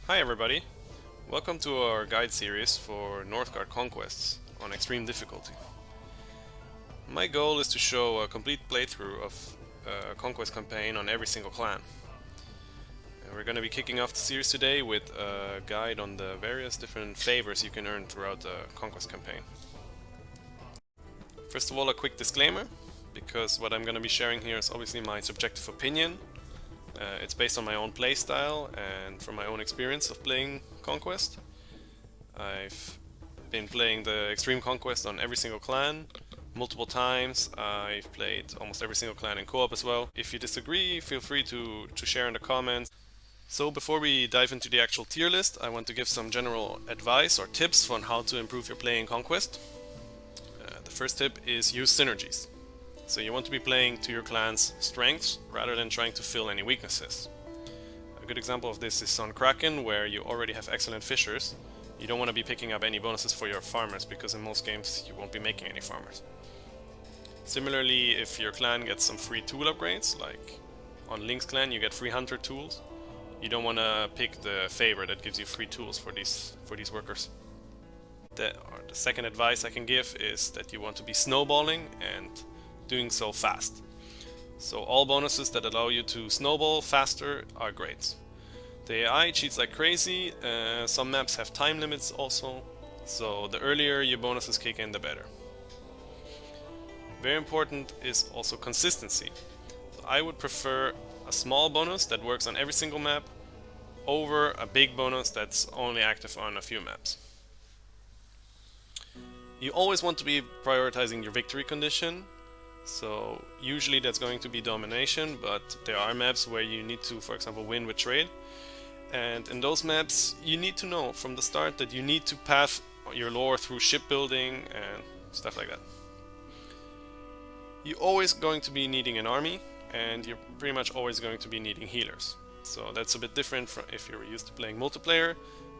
Hi everybody, welcome to our guide series for Northgard Conquests on extreme difficulty. My goal is to show a complete playthrough of a Conquest campaign on every single clan. And we're going to be kicking off the series today with a guide on the various different favors you can earn throughout the Conquest campaign. First of all, a quick disclaimer, because what I'm going to be sharing here is obviously my subjective opinion. It's based on my own playstyle and from my own experience of playing Conquest. I've been playing the Extreme Conquest on every single clan multiple times. I've played almost every single clan in co-op as well. If you disagree, feel free to share in the comments. So before we dive into the actual tier list, I want to give some general advice or tips on how to improve your play in Conquest. The first tip is use synergies. So you want to be playing to your clan's strengths rather than trying to fill any weaknesses. A good example of this is on Kraken, where you already have excellent fishers. You don't want to be picking up any bonuses for your farmers, because in most games you won't be making any farmers. Similarly, if your clan gets some free tool upgrades, like on Link's clan you get free hunter tools, you don't want to pick the favor that gives you free tools for these workers. The second advice I can give is that you want to be snowballing and doing so fast. So all bonuses that allow you to snowball faster are great. The AI cheats like crazy, some maps have time limits also, so the earlier your bonuses kick in, the better. Very important is also consistency. So I would prefer a small bonus that works on every single map over a big bonus that's only active on a few maps. You always want to be prioritizing your victory condition. So usually that's going to be domination, but there are maps where you need to, for example, win with trade. And in those maps, you need to know from the start that you need to path your lore through shipbuilding and stuff like that. You're always going to be needing an army, and you're pretty much always going to be needing healers. So that's a bit different from if you're used to playing multiplayer,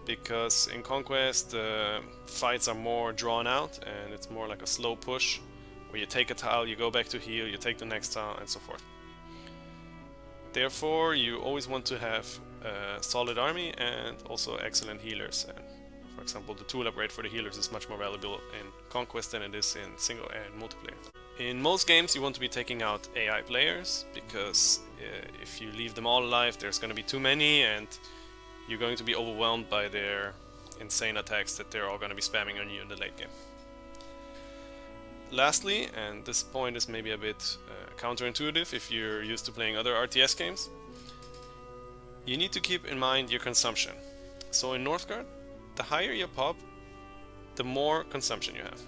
because in Conquest the fights are more drawn out and it's more like a slow push, where you take a tile, you go back to heal, you take the next tile, and so forth. Therefore, you always want to have a solid army and also excellent healers. And for example, the tool upgrade for the healers is much more valuable in Conquest than it is in single and multiplayer. In most games, you want to be taking out AI players, because if you leave them all alive, there's going to be too many, and you're going to be overwhelmed by their insane attacks that they're all going to be spamming on you in the late game. Lastly, and this point is maybe a bit counterintuitive if you're used to playing other RTS games, you need to keep in mind your consumption. So in Northgard, the higher your pop, the more consumption you have.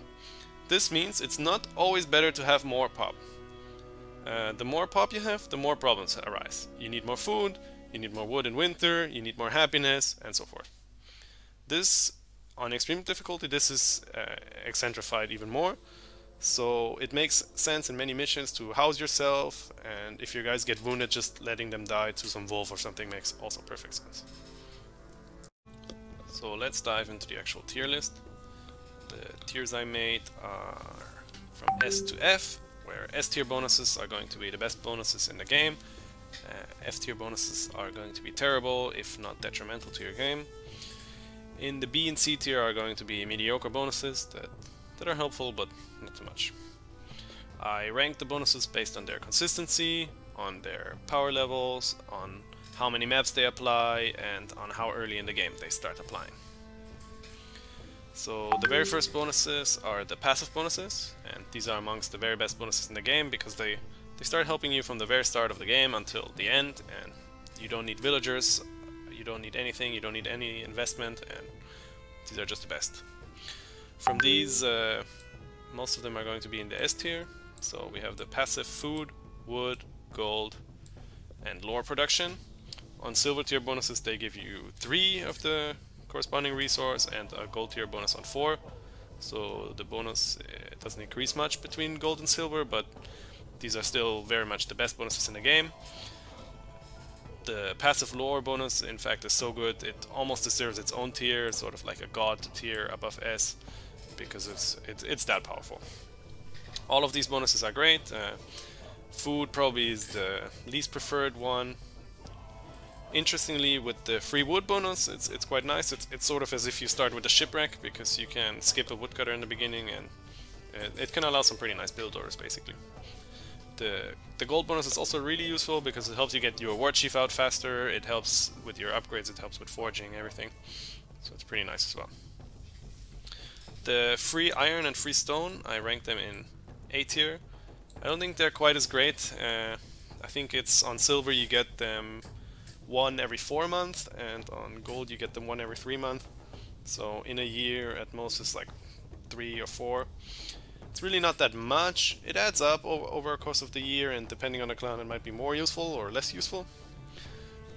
This means it's not always better to have more pop. The more pop you have, the more problems arise. You need more food, you need more wood in winter, you need more happiness, and so forth. This, on extreme difficulty, this is accentrified even more. So it makes sense in many missions to house yourself, and if your guys get wounded, just letting them die to some wolf or something makes also perfect sense. So let's dive into the actual tier list. The tiers I made are from S to F, where S tier bonuses are going to be the best bonuses in the game. F tier bonuses are going to be terrible, if not detrimental to your game. In the B and C tier are going to be mediocre bonuses that are helpful, but not too much. I ranked the bonuses based on their consistency, on their power levels, on how many maps they apply, and on how early in the game they start applying. So the very first bonuses are the passive bonuses, and these are amongst the very best bonuses in the game, because they start helping you from the very start of the game until the end, and you don't need villagers, you don't need anything, you don't need any investment, and these are just the best. From these, most of them are going to be in the S tier. So we have the passive food, wood, gold, and lore production. On silver tier bonuses, they give you 3 of the corresponding resource and a gold tier bonus on 4. So the bonus doesn't increase much between gold and silver, but these are still very much the best bonuses in the game. The passive lore bonus, in fact, is so good it almost deserves its own tier, sort of like a god tier above S, because it's that powerful. All of these bonuses are great. Food probably is the least preferred one. Interestingly, with the free wood bonus, it's quite nice. It's sort of as if you start with a shipwreck, because you can skip a woodcutter in the beginning, and it can allow some pretty nice build orders, basically. The gold bonus is also really useful because it helps you get your war chief out faster, it helps with your upgrades, it helps with forging, everything. So it's pretty nice as well. The free iron and free stone, I rank them in A tier. I don't think they're quite as great. I think it's on silver you get them 1 every 4 months, and on gold you get them 1 every 3 months. So in a year at most it's like 3 or 4. It's really not that much. It adds up over a course of the year, and depending on the clan it might be more useful or less useful.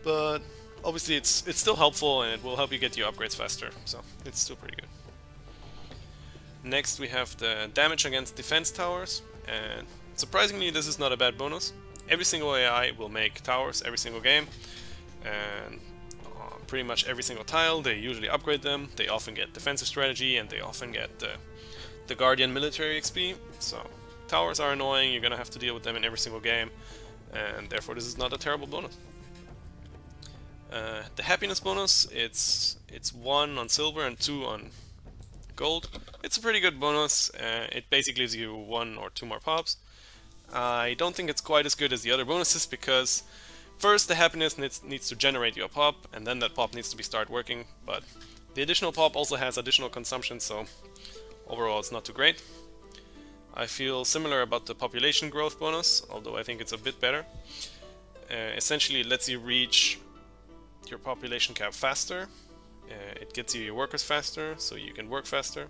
But obviously it's still helpful, and it will help you get your upgrades faster, so it's still pretty good. Next we have the damage against defense towers, and surprisingly this is not a bad bonus. Every single AI will make towers every single game, and pretty much every single tile they usually upgrade them. They often get defensive strategy, and they often get the Guardian military XP, so towers are annoying, you're gonna have to deal with them in every single game, and therefore this is not a terrible bonus. The happiness bonus, it's 1 on silver and 2 on gold. It's a pretty good bonus. It basically gives you 1 or 2 more pops. I don't think it's quite as good as the other bonuses, because first the happiness needs to generate you a pop, and then that pop needs to start working, but the additional pop also has additional consumption, so overall it's not too great. I feel similar about the population growth bonus, although I think it's a bit better. Essentially it lets you reach your population cap faster. It gets you your workers faster, so you can work faster.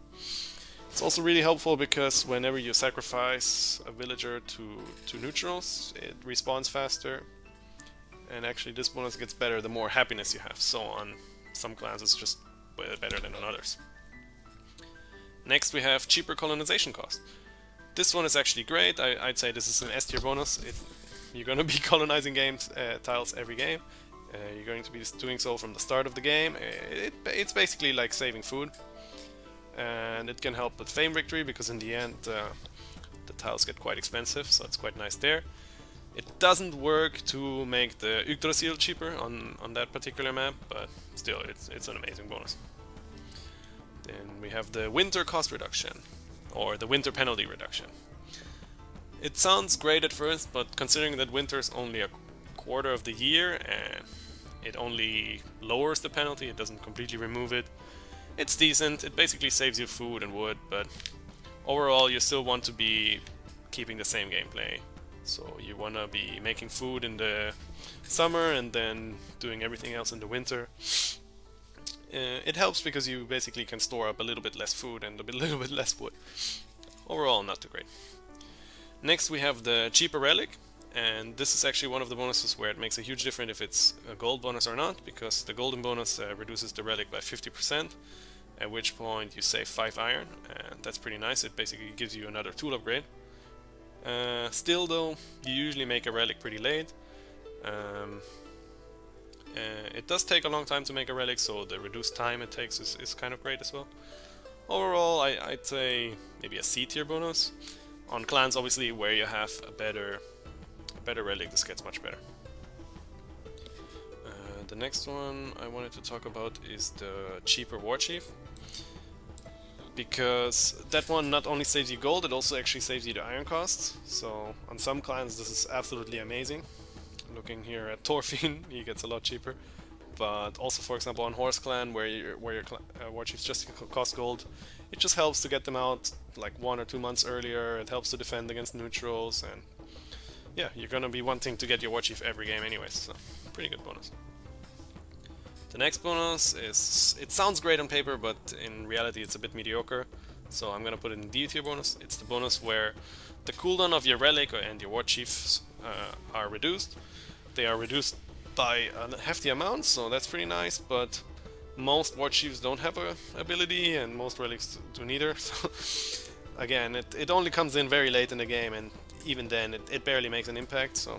It's also really helpful because whenever you sacrifice a villager to neutrals, it respawns faster. And actually this bonus gets better the more happiness you have, so on some clans it's just better than on others. Next we have cheaper colonization cost. This one is actually great. I'd say this is an S tier bonus. You're going to be colonizing tiles every game. You're going to be doing so from the start of the game. It's basically like saving food, and it can help with fame victory, because in the end the tiles get quite expensive, so it's quite nice there. It doesn't work to make the Yggdrasil cheaper on that particular map, but still it's an amazing bonus. Then we have the winter cost reduction, or the winter penalty reduction. It sounds great at first, but considering that winter is only a quarter of the year and it only lowers the penalty, it doesn't completely remove it, it's decent. It basically saves you food and wood, but overall you still want to be keeping the same gameplay. So you want to be making food in the summer and then doing everything else in the winter. It helps because you basically can store up a little bit less food and a little bit less wood. Overall, not too great. Next we have the cheaper relic, and this is actually one of the bonuses where it makes a huge difference if it's a gold bonus or not, because the golden bonus reduces the relic by 50%, at which point you save 5 iron, and that's pretty nice. It basically gives you another tool upgrade. Still though, you usually make a relic pretty late. It does take a long time to make a relic, so the reduced time it takes is kind of great as well. Overall, I'd say maybe a C tier bonus. On clans obviously where you have a better relic, this gets much better. The next one I wanted to talk about is the cheaper war chief, because that one not only saves you gold, it also actually saves you the iron costs. So on some clans this is absolutely amazing. Looking here at Thorfinn, he gets a lot cheaper. But also, for example, on Horse Clan, where your war chiefs just cost gold, it just helps to get them out like 1 or 2 months earlier. It helps to defend against neutrals, and yeah, you're gonna be wanting to get your war chief every game anyways, so pretty good bonus. The next bonus is, it sounds great on paper, but in reality it's a bit mediocre, so I'm gonna put it in D tier bonus. It's the bonus where the cooldown of your relic and your war chiefs are reduced. They are reduced by a hefty amount, so that's pretty nice, but most war chiefs don't have a ability, and most relics do neither, so again, it only comes in very late in the game, and even then it barely makes an impact. So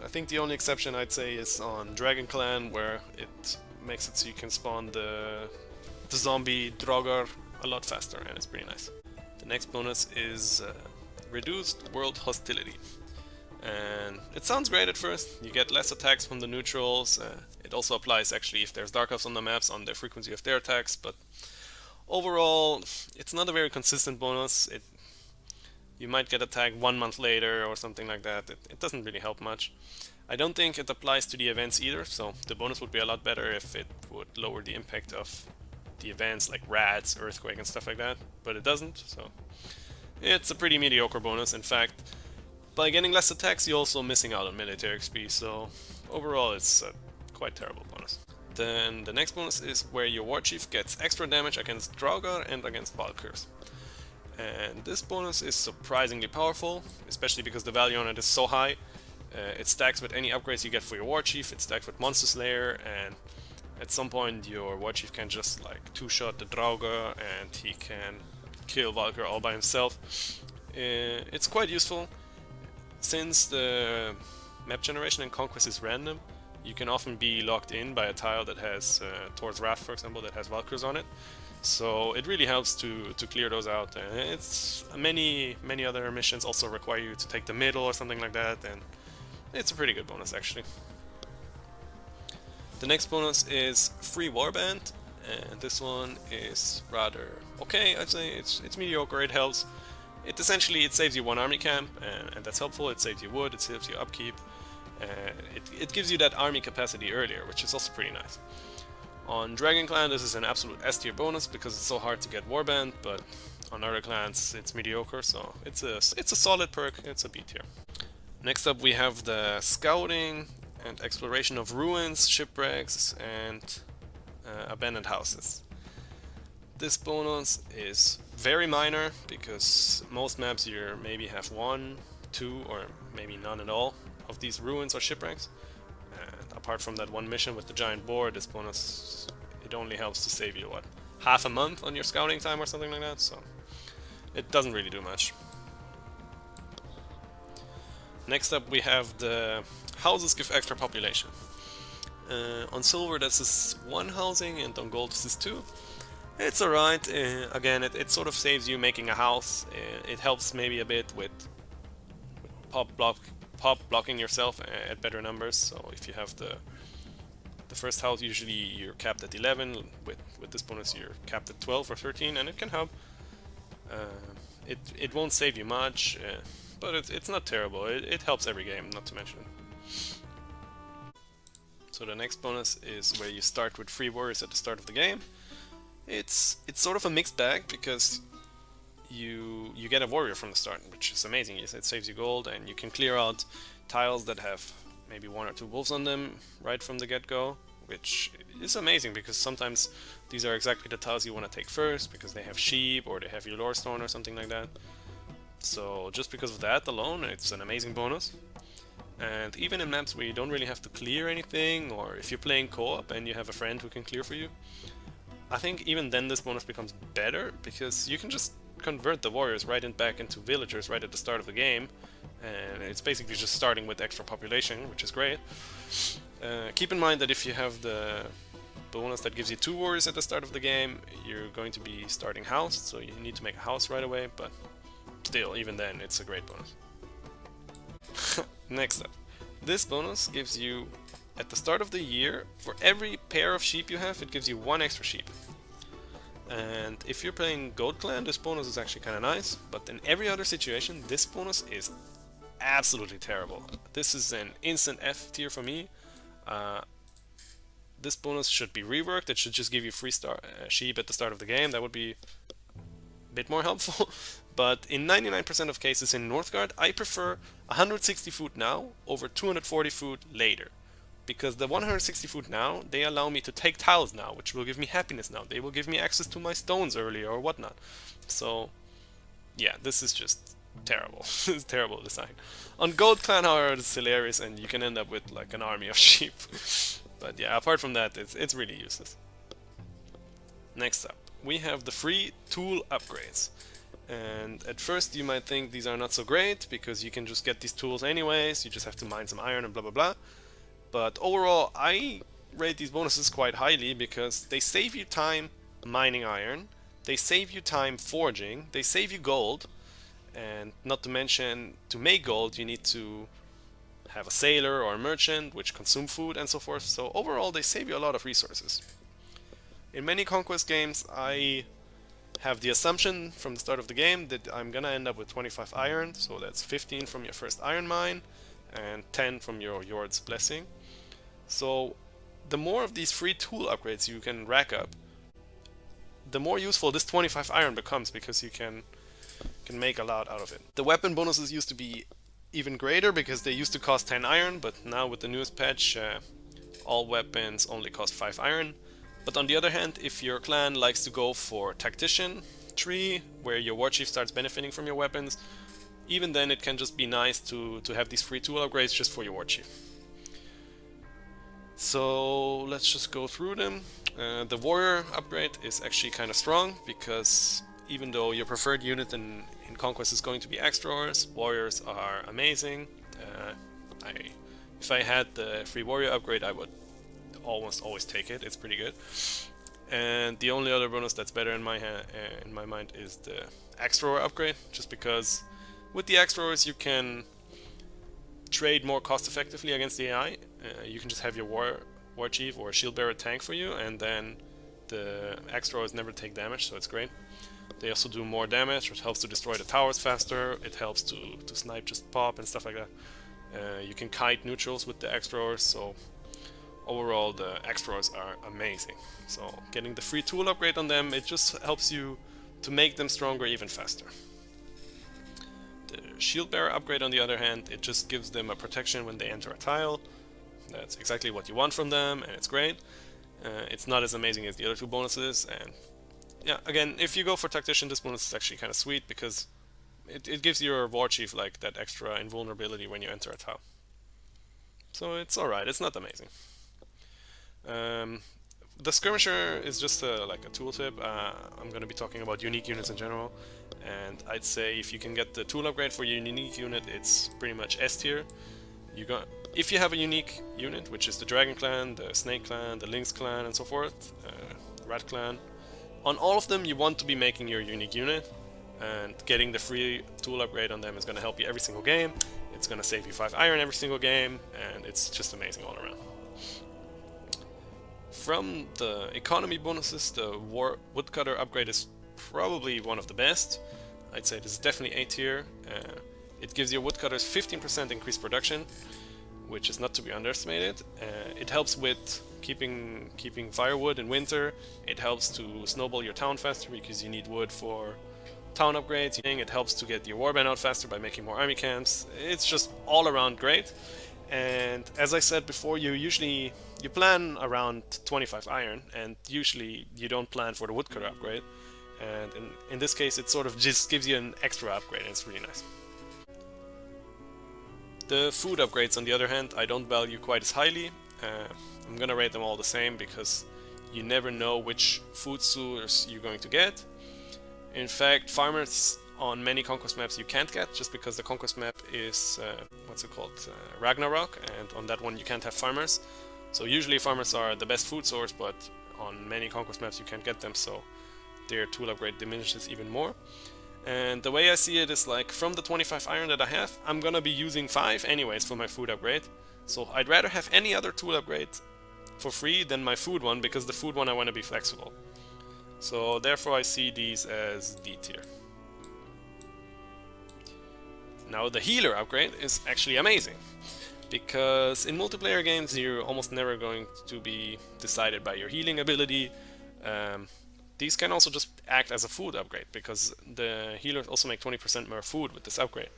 I think the only exception I'd say is on Dragon Clan, where it makes it so you can spawn the zombie Draugr a lot faster, and it's pretty nice. The next bonus is reduced world hostility. And it sounds great at first. You get less attacks from the neutrals. It also applies actually if there's Dark Elves on the maps on the frequency of their attacks, but overall it's not a very consistent bonus. You might get attacked 1 month later or something like that. It doesn't really help much. I don't think it applies to the events either, so the bonus would be a lot better if it would lower the impact of the events like rats, earthquake and stuff like that, but it doesn't, so it's a pretty mediocre bonus. In fact, by getting less attacks you're also missing out on military XP, so overall it's a quite terrible bonus. Then the next bonus is where your war chief gets extra damage against Draugr and against Valkyrs. And this bonus is surprisingly powerful, especially because the value on it is so high. It stacks with any upgrades you get for your war chief, it stacks with Monster Slayer, and at some point your war chief can just like two-shot the Draugr and he can kill Valkyr all by himself. It's quite useful. Since the map generation in Conquest is random, you can often be locked in by a tile that has, towards Wrath for example, that has Valkyrs on it. So it really helps to clear those out. It's many other missions also require you to take the middle or something like that, and it's a pretty good bonus actually. The next bonus is Free Warband, and this one is rather okay, I'd say. It's mediocre, it helps. It saves you one army camp, and that's helpful. It saves you wood, it saves you upkeep. It gives you that army capacity earlier, which is also pretty nice. On Dragon Clan this is an absolute S tier bonus because it's so hard to get Warband, but on other clans it's mediocre, so it's a solid perk, it's a B tier. Next up we have the Scouting and Exploration of Ruins, Shipwrecks and Abandoned Houses. This bonus is very minor because most maps you maybe have 1, 2 or maybe none at all of these ruins or shipwrecks. And apart from that one mission with the giant boar, this bonus, it only helps to save you, what, half a month on your scouting time or something like that, so it doesn't really do much. Next up we have the houses give extra population. On silver this is 1 housing and on gold this is 2. It's alright, again it sort of saves you making a house. It helps maybe a bit with pop blocking yourself at better numbers, so if you have the first house usually you're capped at 11, with this bonus you're capped at 12 or 13, and it can help. It won't save you much, but it's not terrible. It helps every game, not to mention. So the next bonus is where you start with free warriors at the start of the game. It's sort of a mixed bag because you get a warrior from the start, which is amazing. It saves you gold, and you can clear out tiles that have maybe 1 or 2 wolves on them right from the get-go, which is amazing because sometimes these are exactly the tiles you want to take first because they have sheep or they have your lore stone or something like that. So just because of that alone, it's an amazing bonus. And even in maps where you don't really have to clear anything, or if you're playing co-op and you have a friend who can clear for you, I think even then this bonus becomes better because you can just convert the warriors back into villagers right at the start of the game, and it's basically just starting with extra population, which is great. Keep in mind that if you have the bonus that gives you 2 warriors at the start of the game, you're going to be starting house, so you need to make a house right away, but still, even then, it's a great bonus. Next up, this bonus gives you, at the start of the year, for every pair of sheep you have, it gives you 1 extra sheep. And if you're playing Goat Clan, this bonus is actually kind of nice, but in every other situation, this bonus is absolutely terrible. This is an instant F tier for me. This bonus should be reworked. It should just give you free sheep at the start of the game. That would be a bit more helpful. But in 99% of cases in Northgard, I prefer 160 food now over 240 food later. Because the 160 food now, they allow me to take tiles now, which will give me happiness now. They will give me access to my stones earlier or whatnot. So, yeah, this is just terrible. This is terrible design. On Gold Clan, however, it's hilarious, and you can end up with like an army of sheep. But yeah, apart from that, it's really useless. Next up, we have the free tool upgrades. And at first you might think these are not so great, because you can just get these tools anyways, you just have to mine some iron and blah blah blah. But overall, I rate these bonuses quite highly because they save you time mining iron, they save you time forging, they save you gold, and not to mention, to make gold you need to have a sailor or a merchant which consume food and so forth. So overall they save you a lot of resources. In many conquest games I have the assumption from the start of the game that I'm gonna end up with 25 iron, so that's 15 from your first iron mine and 10 from your Yord's Blessing. So the more of these free tool upgrades you can rack up, the more useful this 25 iron becomes, because you can make a lot out of it. The weapon bonuses used to be even greater because they used to cost 10 iron, but now with the newest patch all weapons only cost 5 iron. But on the other hand, if your clan likes to go for tactician tree, where your war chief starts benefiting from your weapons, even then it can just be nice to have these free tool upgrades just for your war chief. So let's just go through them. The warrior upgrade is actually kind of strong, because even though your preferred unit in Conquest is going to be extras, warriors are amazing. If I had the free warrior upgrade, I would almost always take it. It's pretty good. And the only other bonus that's better in my mind is the extra upgrade, just because with the extras you can trade more cost effectively against the AI. You can just have your war chief or shield bearer tank for you, and then the extras never take damage, so it's great. They also do more damage, which helps to destroy the towers faster. It helps to snipe just pop and stuff like that. You can kite neutrals with the extras, so overall the extras are amazing. So getting the free tool upgrade on them, it just helps you to make them stronger even faster. The shield bearer upgrade, on the other hand, it just gives them a protection when they enter a tile. That's exactly what you want from them, and it's great. It's not as amazing as the other two bonuses, and yeah, again, if you go for tactician, this bonus is actually kind of sweet, because it gives your war chief like that extra invulnerability when you enter a tile. So it's alright, it's not amazing. The skirmisher is just like a tooltip. I'm going to be talking about unique units in general, and I'd say if you can get the tool upgrade for your unique unit, it's pretty much S tier. If you have a unique unit, which is the Dragon Clan, the Snake Clan, the Lynx Clan, and so forth, Rat Clan, on all of them you want to be making your unique unit, and getting the free tool upgrade on them is going to help you every single game. It's going to save you 5 iron every single game, and it's just amazing all around. From the economy bonuses, the woodcutter upgrade is probably one of the best. I'd say this is definitely A tier. It gives your woodcutters 15% increased production, which is not to be underestimated. It helps with keeping firewood in winter. It helps to snowball your town faster because you need wood for town upgrades. It helps to get your warband out faster by making more army camps. It's just all around great. And as I said before, you plan around 25 iron, and usually you don't plan for the woodcutter upgrade. And in this case, it sort of just gives you an extra upgrade, and it's really nice. The food upgrades, on the other hand, I don't value quite as highly. I'm gonna rate them all the same, because you never know which food source you're going to get. In fact, farmers on many conquest maps you can't get, just because the conquest map is Ragnarok, and on that one you can't have farmers. So usually farmers are the best food source, but on many conquest maps you can't get them, so their tool upgrade diminishes even more. And the way I see it is, like, from the 25 iron that I have, I'm gonna be using 5 anyways for my food upgrade. So I'd rather have any other tool upgrade for free than my food one, because the food one I want to be flexible. So therefore I see these as D tier. Now the healer upgrade is actually amazing, because in multiplayer games you're almost never going to be decided by your healing ability. These can also just act as a food upgrade, because the healers also make 20% more food with this upgrade.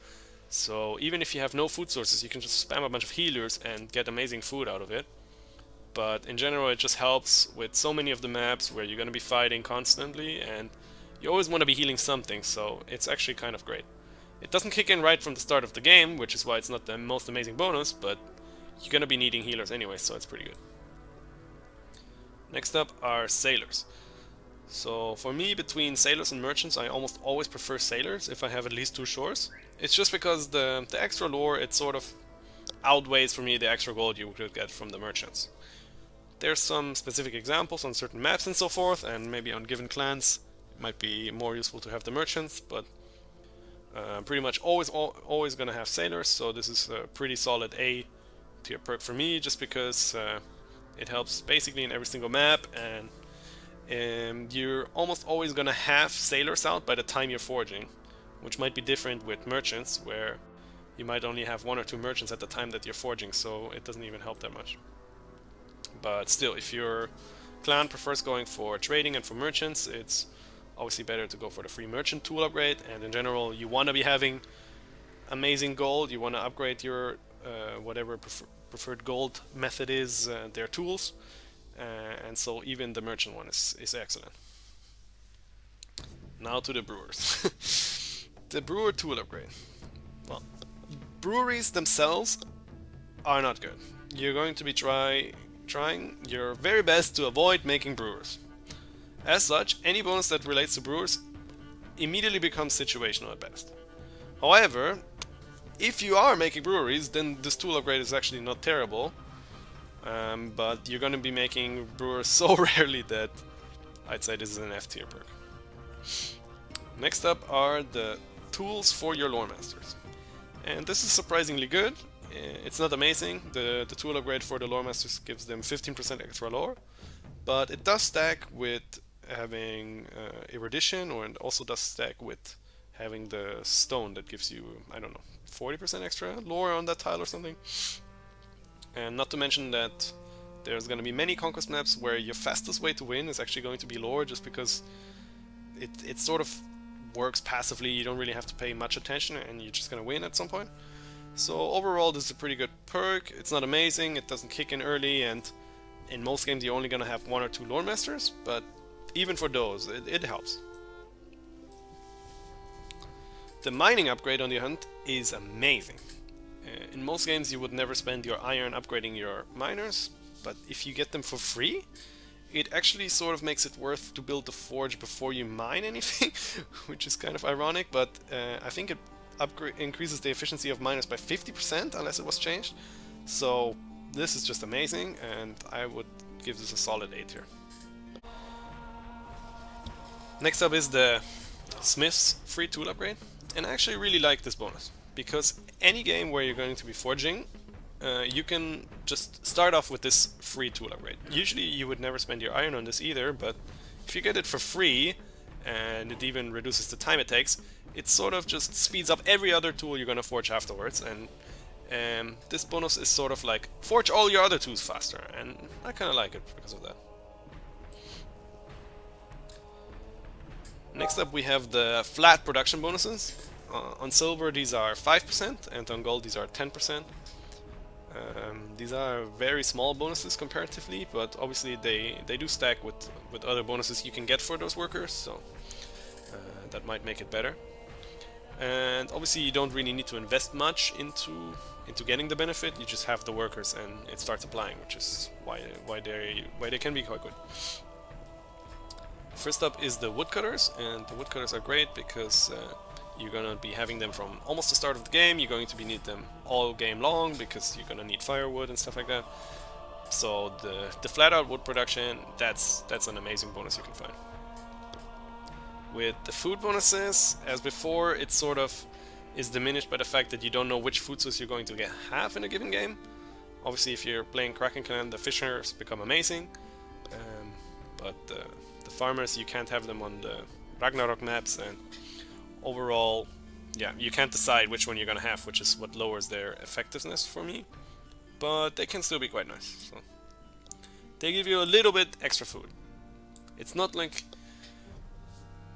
So even if you have no food sources, you can just spam a bunch of healers and get amazing food out of it. But in general it just helps with so many of the maps where you're going to be fighting constantly, and you always want to be healing something, so it's actually kind of great. It doesn't kick in right from the start of the game, which is why it's not the most amazing bonus, but you're going to be needing healers anyway, so it's pretty good. Next up are sailors. So for me, between sailors and merchants, I almost always prefer sailors if I have at least 2 shores. It's just because the extra lore, it sort of outweighs for me the extra gold you could get from the merchants. There's some specific examples on certain maps and so forth, and maybe on given clans it might be more useful to have the merchants, but pretty much always gonna have sailors, so this is a pretty solid A tier perk for me, just because it helps basically in every single map, and you're almost always gonna have sailors out by the time you're forging, which might be different with merchants, where you might only have 1 or 2 merchants at the time that you're forging, so it doesn't even help that much. But still, if your clan prefers going for trading and for merchants, it's obviously better to go for the free merchant tool upgrade, and in general you want to be having amazing gold, you want to upgrade your whatever preferred gold method is, their tools, and so even the merchant one is excellent. Now to the brewers. The brewer tool upgrade. Well, breweries themselves are not good. You're going to be trying your very best to avoid making brewers. As such, any bonus that relates to brewers immediately becomes situational at best. However, if you are making breweries, then this tool upgrade is actually not terrible, but you're going to be making brewers so rarely that I'd say this is an F tier perk. Next up are the tools for your lore masters, and this is surprisingly good. It's not amazing. The tool upgrade for the lore masters gives them 15% extra lore, but it does stack with having erudition, or it also does stack with having the stone that gives you, I don't know, 40% extra lore on that tile or something. And not to mention that there's going to be many conquest maps where your fastest way to win is actually going to be lore, just because it sort of works passively. You don't really have to pay much attention and you're just going to win at some point. So overall, this is a pretty good perk. It's not amazing, it doesn't kick in early, and in most games you're only going to have 1 or 2 lore masters, but even for those, it helps. The mining upgrade, on the other hand, is amazing. In most games you would never spend your iron upgrading your miners, but if you get them for free, it actually sort of makes it worth to build the forge before you mine anything, which is kind of ironic, but I think it increases the efficiency of miners by 50% unless it was changed. So this is just amazing, and I would give this a solid A tier. Next up is the Smith's free tool upgrade, and I actually really like this bonus, because any game where you're going to be forging, you can just start off with this free tool upgrade. Usually you would never spend your iron on this either, but if you get it for free, and it even reduces the time it takes, it sort of just speeds up every other tool you're gonna forge afterwards, and this bonus is sort of like, forge all your other tools faster, and I kinda like it because of that. Next up we have the flat production bonuses. On silver these are 5%, and on gold these are 10%. These are very small bonuses comparatively, but obviously they do stack with other bonuses you can get for those workers, so that might make it better. And obviously you don't really need to invest much into getting the benefit. You just have the workers and it starts applying, which is why they can be quite good. First up is the woodcutters, and the woodcutters are great because you're gonna be having them from almost the start of the game. You're going to need them all game long because you're gonna need firewood and stuff like that. So the flat out wood production, that's an amazing bonus you can find. With the food bonuses, as before, it sort of is diminished by the fact that you don't know which food source you're going to have in a given game. Obviously, if you're playing Kraken Clan, the fishers become amazing, but the farmers, you can't have them on the Ragnarok maps, and overall, yeah, you can't decide which one you're gonna have, which is what lowers their effectiveness for me, but they can still be quite nice. So they give you a little bit extra food. It's not like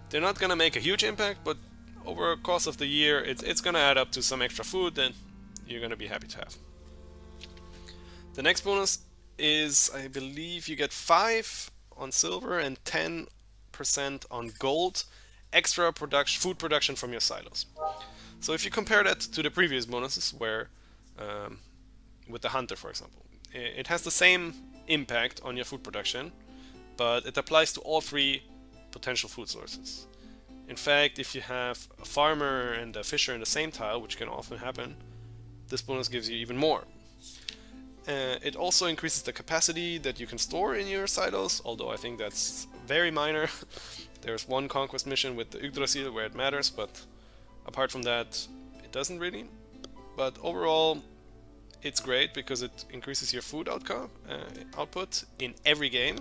they're not gonna make a huge impact, but over the course of the year, it's gonna add up to some extra food that you're gonna be happy to have. The next bonus is, I believe you get 5 on silver and 10% on gold extra food production from your silos. So if you compare that to the previous bonuses, where with the hunter, for example, it has the same impact on your food production, but it applies to all 3 potential food sources. In fact, if you have a farmer and a fisher in the same tile, which can often happen, this bonus gives you even more. It also increases the capacity that you can store in your silos, although I think that's very minor. There's one conquest mission with the Yggdrasil where it matters, but apart from that, it doesn't really. But overall, it's great because it increases your food output in every game.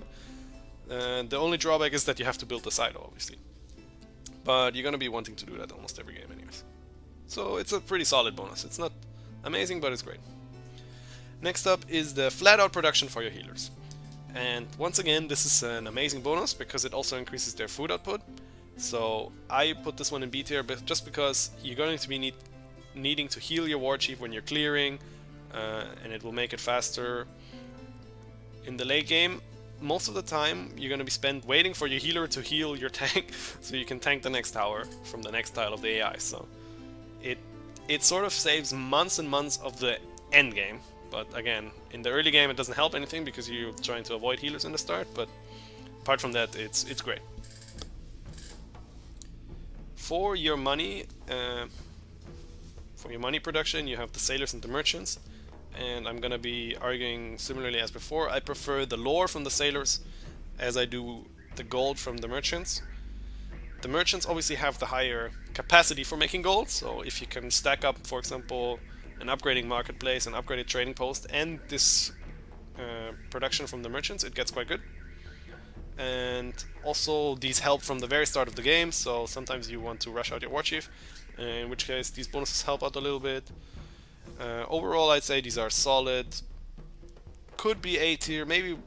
The only drawback is that you have to build the silo, obviously. But you're going to be wanting to do that almost every game anyways. So it's a pretty solid bonus. It's not amazing, but it's great. Next up is the flat out production for your healers. And once again, this is an amazing bonus because it also increases their food output. So I put this one in B tier just because you're going to be needing to heal your war chief when you're clearing, and it will make it faster. In the late game, most of the time you're going to be spent waiting for your healer to heal your tank so you can tank the next tower from the next tile of the AI. So it sort of saves months and months of the end game. But again, in the early game it doesn't help anything because you're trying to avoid healers in the start, but apart from that, it's great. For your money production, you have the sailors and the merchants, and I'm gonna be arguing similarly as before. I prefer the lore from the sailors as I do the gold from the merchants. The merchants obviously have the higher capacity for making gold, so if you can stack up, for example, an upgrading marketplace, an upgraded trading post, and this production from the merchants, it gets quite good. And also these help from the very start of the game, so sometimes you want to rush out your war chief, in which case these bonuses help out a little bit. Overall, I'd say these are solid. Could be A tier, maybe.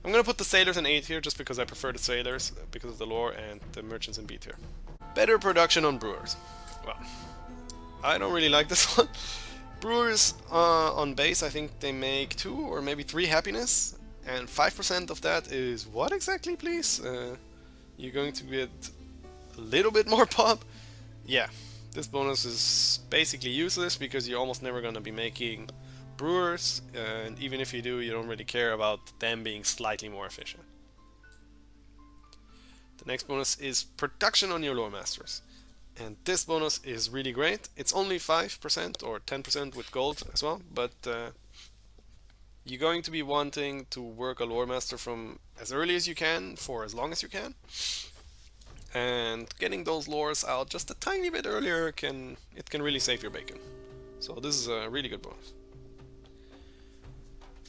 I'm gonna put the sailors in A tier just because I prefer the sailors because of the lore, and the merchants in B tier. Better production on brewers. Well, I don't really like this one. Brewers on base, I think they make 2 or maybe 3 happiness, and 5% of that is what exactly, please? You're going to get a little bit more pop. Yeah, this bonus is basically useless because you're almost never going to be making brewers, and even if you do, you don't really care about them being slightly more efficient. The next bonus is production on your lore masters, and this bonus is really great. It's only 5% or 10% with gold as well, but you're going to be wanting to work a lore master from as early as you can for as long as you can, and getting those lores out just a tiny bit earlier can really save your bacon. So this is a really good bonus.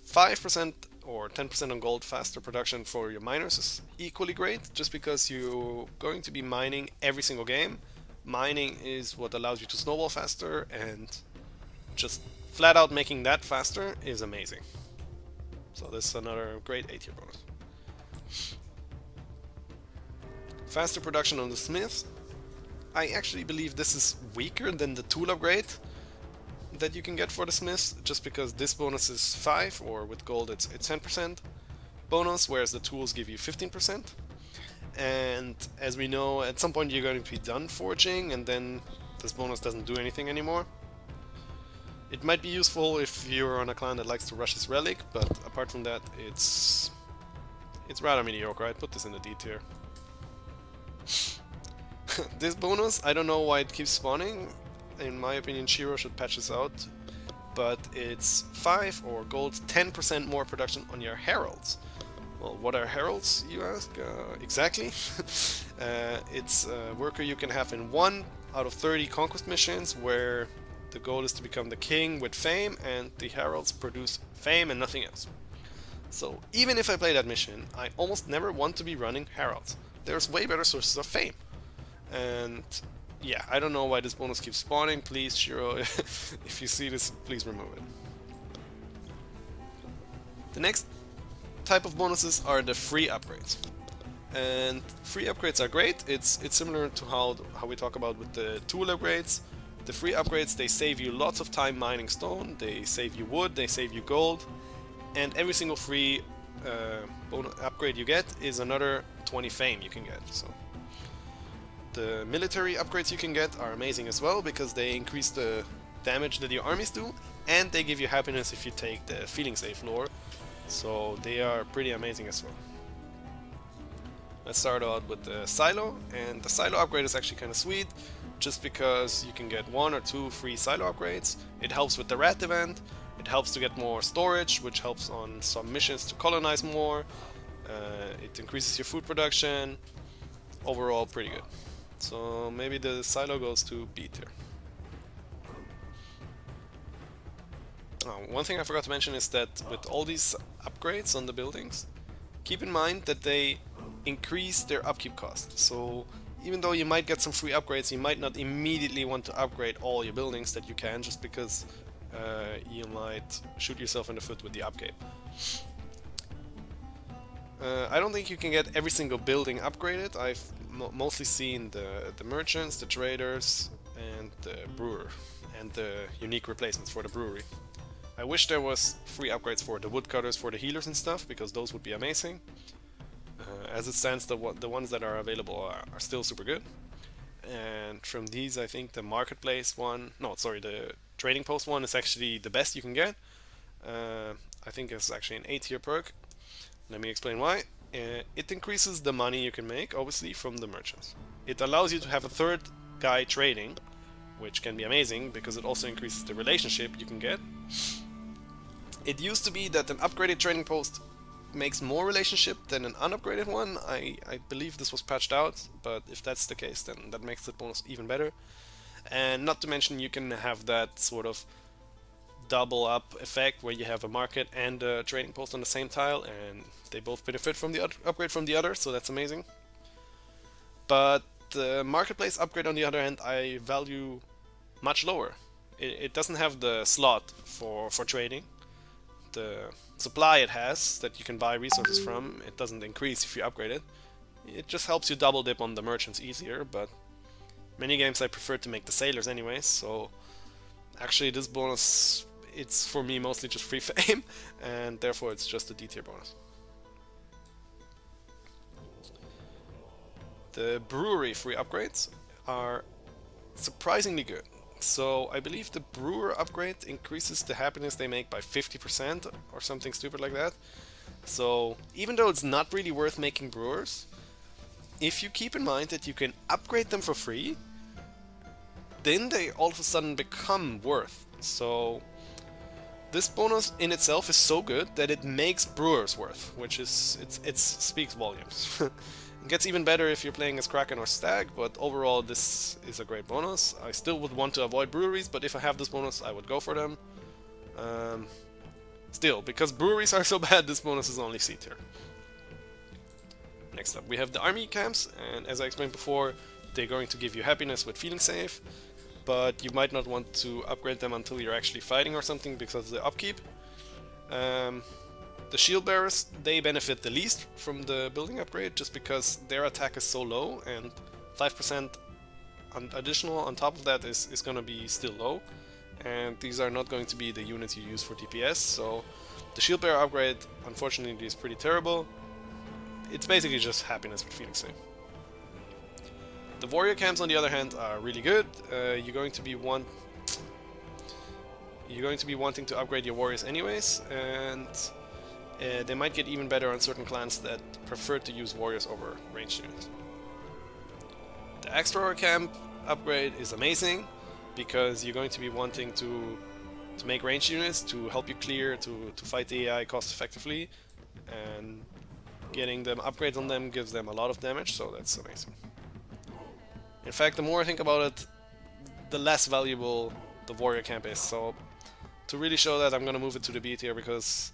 5% or 10% on gold faster production for your miners is equally great, just because you're going to be mining every single game. Mining is what allows you to snowball faster, and just flat out making that faster is amazing. So this is another great A tier bonus. Faster production on the smiths. I actually believe this is weaker than the tool upgrade that you can get for the smiths, just because this bonus is 5, or with gold it's 10% bonus, whereas the tools give you 15%. And as we know, at some point you're going to be done forging, and then this bonus doesn't do anything anymore. It might be useful if you're on a clan that likes to rush his relic, but apart from that, it's rather mediocre. I'd put this in the D tier. This bonus, I don't know why it keeps spawning. In my opinion, Shiro should patch this out, but it's 5 or gold 10% more production on your heralds. Well, what are heralds, you ask? Exactly. It's a worker you can have in 1 out of 30 conquest missions, where the goal is to become the king with fame, and the heralds produce fame and nothing else. So even if I play that mission, I almost never want to be running heralds. There's way better sources of fame. And yeah, I don't know why this bonus keeps spawning. Please, Shiro, if you see this, please remove it. The next type of bonuses are the free upgrades. And free upgrades are great. It's similar to how we talk about with the tool upgrades. The free upgrades, they save you lots of time mining stone, they save you wood, they save you gold, and every single free upgrade you get is another 20 fame you can get. So the military upgrades you can get are amazing as well, because they increase the damage that your armies do, and they give you happiness if you take the feeling safe lore. So they are pretty amazing as well. Let's start out with the silo, and the silo upgrade is actually kind of sweet, just because you can get 1 or 2 free silo upgrades. It helps with the rat event, it helps to get more storage, which helps on some missions to colonize more, it increases your food production. Overall pretty good. So maybe the silo goes to B tier. One thing I forgot to mention is that with all these upgrades on the buildings, keep in mind that they increase their upkeep cost. So even though you might get some free upgrades, you might not immediately want to upgrade all your buildings that you can, just because you might shoot yourself in the foot with the upkeep. I don't think you can get every single building upgraded. I've mostly seen the merchants, the traders, and the brewer, and the unique replacements for the brewery. I wish there was free upgrades for the woodcutters, for the healers and stuff, because those would be amazing. As it stands, the ones that are available are still super good. And from these, I think the marketplace one, no, sorry, the trading post one is actually the best you can get. I think it's actually an A tier perk. Let me explain why. It increases the money you can make, obviously, from the merchants. It allows you to have a third guy trading, which can be amazing because it also increases the relationship you can get. It used to be that an upgraded trading post makes more relationship than an unupgraded one. I believe this was patched out, but if that's the case, then that makes the bonus even better. And not to mention, you can have that sort of double up effect where you have a market and a trading post on the same tile, and they both benefit from the upgrade from the other, so that's amazing. But the marketplace upgrade, on the other hand, I value much lower. It doesn't have the slot for trading. The supply it has that you can buy resources from, it doesn't increase if you upgrade it. It just helps you double dip on the merchants easier, but many games I prefer to make the sailors anyways, so actually this bonus, it's for me mostly just free fame, and therefore it's just a D tier bonus. The brewery free upgrades are surprisingly good. So I believe the brewer upgrade increases the happiness they make by 50% or something stupid like that. So even though it's not really worth making brewers, if you keep in mind that you can upgrade them for free, then they all of a sudden become worth. So this bonus in itself is so good that it makes brewers worth, which is it speaks volumes. It gets even better if you're playing as Kraken or Stag, but overall this is a great bonus. I still would want to avoid breweries, but if I have this bonus I would go for them. Still, because breweries are so bad, this bonus is only C tier. Next up we have the army camps, and as I explained before, they're going to give you happiness with feeling safe, but you might not want to upgrade them until you're actually fighting or something because of the upkeep. The shield bearers, they benefit the least from the building upgrade just because their attack is so low, and 5% additional on top of that is going to be still low, and these are not going to be the units you use for DPS, so the shield bearer upgrade unfortunately is pretty terrible. It's basically just happiness with feeling safe. The warrior camps on the other hand are really good. You're going to be wanting to upgrade your warriors anyways, and they might get even better on certain clans that prefer to use warriors over ranged units. The axe thrower camp upgrade is amazing because you're going to be wanting to make ranged units to help you clear, to fight the AI cost effectively, and getting them upgrades on them gives them a lot of damage, so that's amazing. In fact, the more I think about it, the less valuable the warrior camp is, so to really show that, I'm gonna move it to the B tier because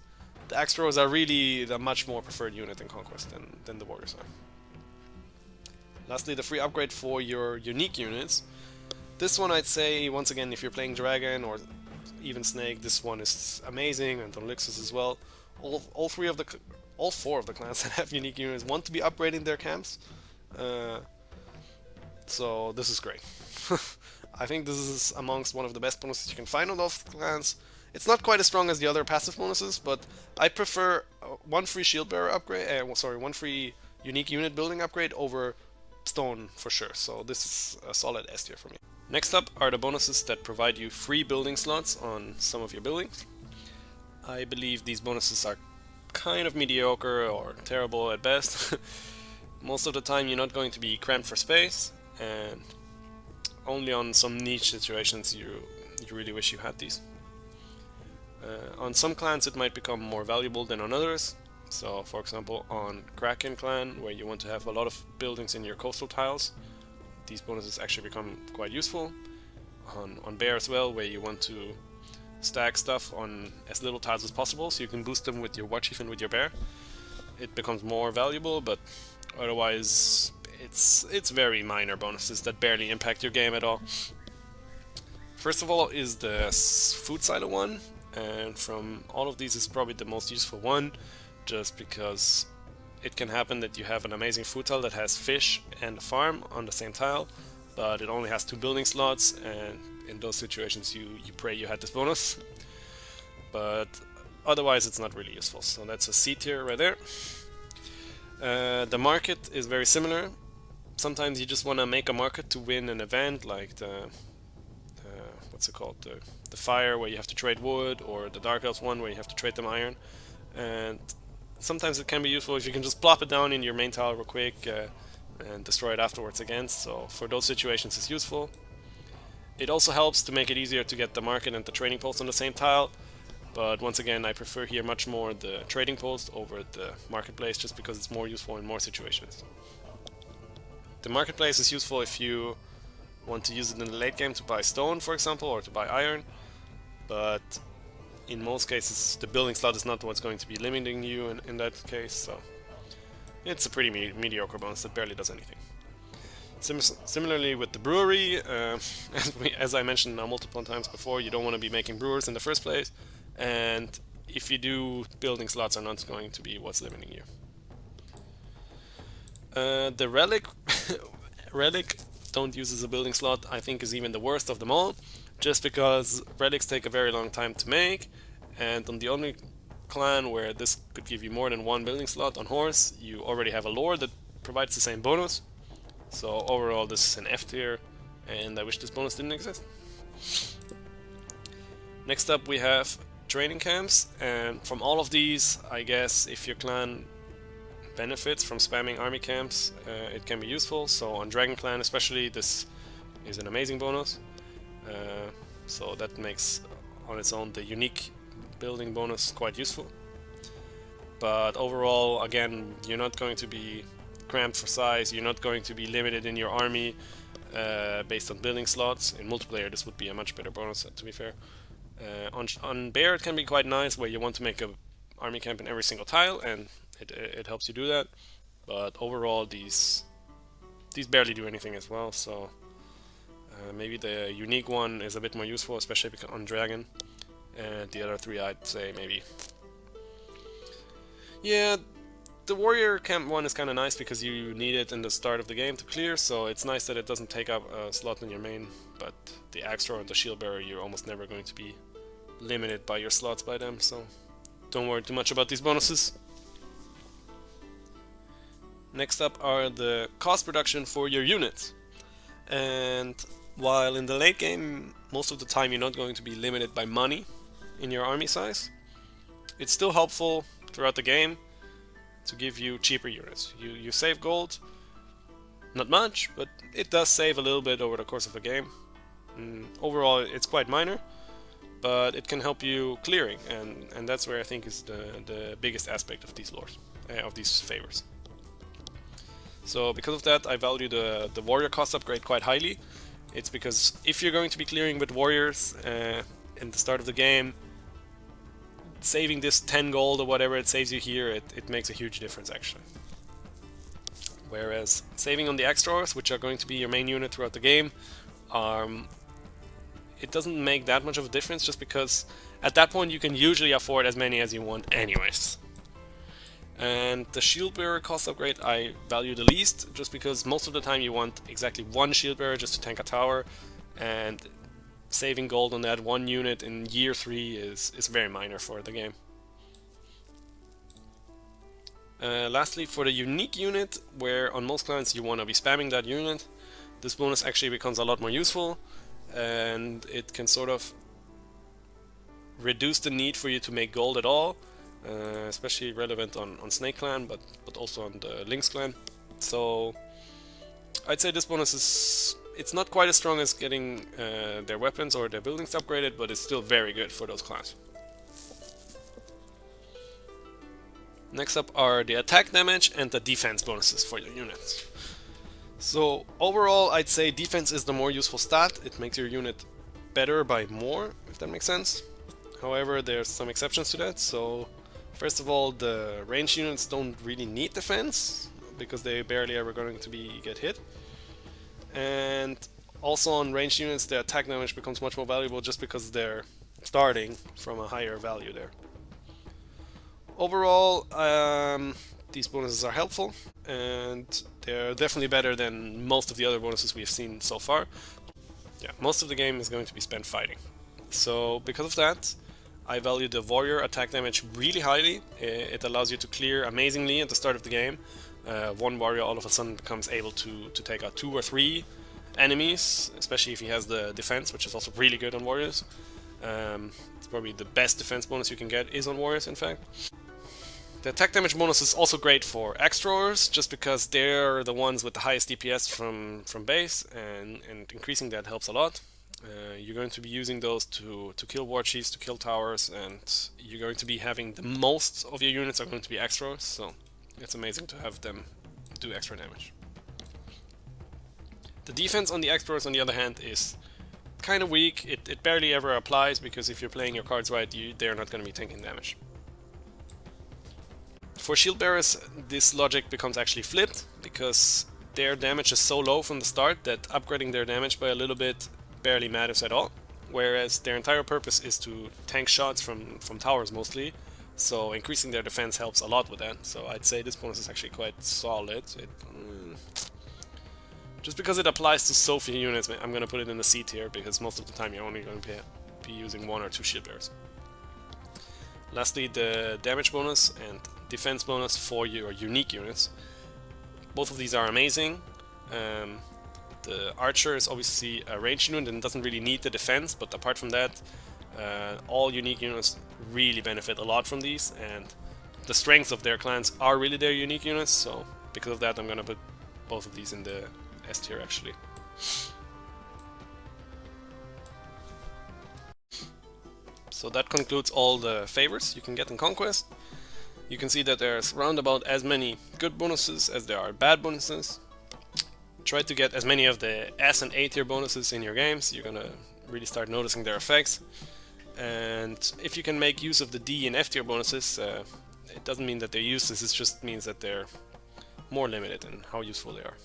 the axe throwers are really the much more preferred unit in Conquest than the warriors are. Lastly, the free upgrade for your unique units. This one I'd say, once again, if you're playing Dragon or even Snake, this one is amazing, and on Lixus as well. All four of the clans that have unique units want to be upgrading their camps. So this is great. I think this is amongst one of the best bonuses you can find on those clans. It's not quite as strong as the other passive bonuses, but I prefer one free shield bearer upgrade, one free unique unit building upgrade over stone for sure. So this is a solid S tier for me. Next up are the bonuses that provide you free building slots on some of your buildings. I believe these bonuses are kind of mediocre or terrible at best. Most of the time you're not going to be cramped for space, and only on some niche situations you really wish you had these. On some clans it might become more valuable than on others. So for example on Kraken clan, where you want to have a lot of buildings in your coastal tiles, these bonuses actually become quite useful. On Bear as well, where you want to stack stuff on as little tiles as possible, so you can boost them with your war chief and with your bear. It becomes more valuable, but otherwise it's very minor bonuses that barely impact your game at all. First of all is the food silo one, and from all of these is probably the most useful one, just because it can happen that you have an amazing food tile that has fish and a farm on the same tile, but it only has 2 building slots, and in those situations you pray you had this bonus. But otherwise it's not really useful, so that's a C tier right there. The market is very similar. Sometimes you just want to make a market to win an event, like the what's it called, the fire where you have to trade wood, or the dark elves one where you have to trade them iron. And sometimes it can be useful if you can just plop it down in your main tile real quick and destroy it afterwards again. So for those situations it's useful. It also helps to make it easier to get the market and the trading post on the same tile, but once again I prefer here much more the trading post over the marketplace, just because it's more useful in more situations. The marketplace is useful if you want to use it in the late game to buy stone, for example, or to buy iron, but in most cases the building slot is not what's going to be limiting you in that case, so it's a pretty mediocre bonus that barely does anything. Similarly with the brewery, as I mentioned now multiple times before, you don't want to be making brewers in the first place, and if you do, building slots are not going to be what's limiting you. The relic don't use as a building slot, I think is even the worst of them all, just because relics take a very long time to make, and on the only clan where this could give you more than 1 building slot, on horse, you already have a lore that provides the same bonus. So overall this is an F tier, and I wish this bonus didn't exist. Next up we have training camps, and from all of these, I guess if your clan benefits from spamming army camps, it can be useful. So on Dragon Clan especially, this is an amazing bonus. So that makes on its own the unique building bonus quite useful. But overall, again, you're not going to be cramped for size, you're not going to be limited in your army based on building slots. In multiplayer this would be a much better bonus, to be fair. On Bear it can be quite nice, where you want to make a army camp in every single tile, and it helps you do that. But overall these barely do anything as well, so maybe the unique one is a bit more useful, especially on Dragon, and the other 3 I'd say maybe. Yeah, the warrior camp one is kind of nice because you need it in the start of the game to clear, so it's nice that it doesn't take up a slot in your main, but the axe thrower and the shield bearer, you're almost never going to be limited by your slots by them, so don't worry too much about these bonuses. Next up are the cost reduction for your units, and while in the late game most of the time you're not going to be limited by money in your army size, it's still helpful throughout the game to give you cheaper units. You save gold, not much, but it does save a little bit over the course of the game. Overall it's quite minor, but it can help you clearing, and that's where I think is the biggest aspect of these lores, of these favors. So because of that I value the warrior cost upgrade quite highly. It's because if you're going to be clearing with warriors in the start of the game, saving this 10 gold or whatever it saves you here, it makes a huge difference actually. Whereas saving on the axe throwers, which are going to be your main unit throughout the game, it doesn't make that much of a difference, just because at that point you can usually afford as many as you want anyways. And the shield bearer cost upgrade I value the least, just because most of the time you want exactly 1 shield bearer just to tank a tower, and saving gold on that 1 unit in year 3 is very minor for the game. Lastly, for the unique unit, where on most clans you want to be spamming that unit, this bonus actually becomes a lot more useful, and it can sort of reduce the need for you to make gold at all, especially relevant on Snake Clan, but also on the Lynx Clan. So I'd say this bonus is, it's not quite as strong as getting their weapons or their buildings upgraded, but it's still very good for those clans. Next up are the attack damage and the defense bonuses for your units. So overall I'd say defense is the more useful stat. It makes your unit better by more, if that makes sense. However, there's some exceptions to that. So first of all, the ranged units don't really need defense because they barely ever going to get hit. And also on ranged units, the attack damage becomes much more valuable just because they're starting from a higher value there. Overall, these bonuses are helpful, and they're definitely better than most of the other bonuses we've seen so far. Yeah, most of the game is going to be spent fighting. So because of that, I value the warrior attack damage really highly. It allows you to clear amazingly at the start of the game. One warrior all of a sudden becomes able to take out 2 or 3 enemies, especially if he has the defense, which is also really good on warriors. It's probably the best defense bonus you can get is on warriors, in fact. The attack damage bonus is also great for extras, just because they're the ones with the highest DPS from base, and increasing that helps a lot. You're going to be using those to kill war chiefs, to kill towers, and you're going to be having the most of your units are going to be extras, so it's amazing to have them do extra damage. The defense on the extras, on the other hand, is kind of weak. It barely ever applies, because if you're playing your cards right, they're not going to be taking damage. For shield bearers, this logic becomes actually flipped, because their damage is so low from the start that upgrading their damage by a little bit barely matters at all, whereas their entire purpose is to tank shots from towers mostly, so increasing their defense helps a lot with that. So I'd say this bonus is actually quite solid. Just because it applies to so few units, I'm going to put it in the C tier, because most of the time you're only going to be using 1 or 2 shield bearers. Lastly, the damage bonus and defense bonus for your unique units. Both of these are amazing. The archer is obviously a ranged unit and doesn't really need the defense, but apart from that, all unique units really benefit a lot from these, and the strengths of their clans are really their unique units, so because of that I'm gonna put both of these in the S tier actually. So that concludes all the favors you can get in Conquest. You can see that there's round about as many good bonuses as there are bad bonuses. Try to get as many of the S and A tier bonuses in your games. You're gonna really start noticing their effects. And if you can make use of the D and F tier bonuses, it doesn't mean that they're useless, it just means that they're more limited in how useful they are.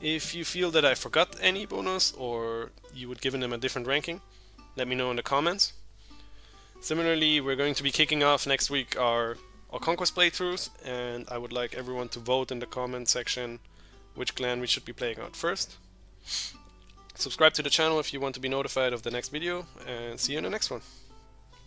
If you feel that I forgot any bonus, or you would give them a different ranking, let me know in the comments. Similarly, we're going to be kicking off next week our Conquest playthroughs, and I would like everyone to vote in the comment section which clan we should be playing out first. Subscribe to the channel if you want to be notified of the next video, and see you in the next one.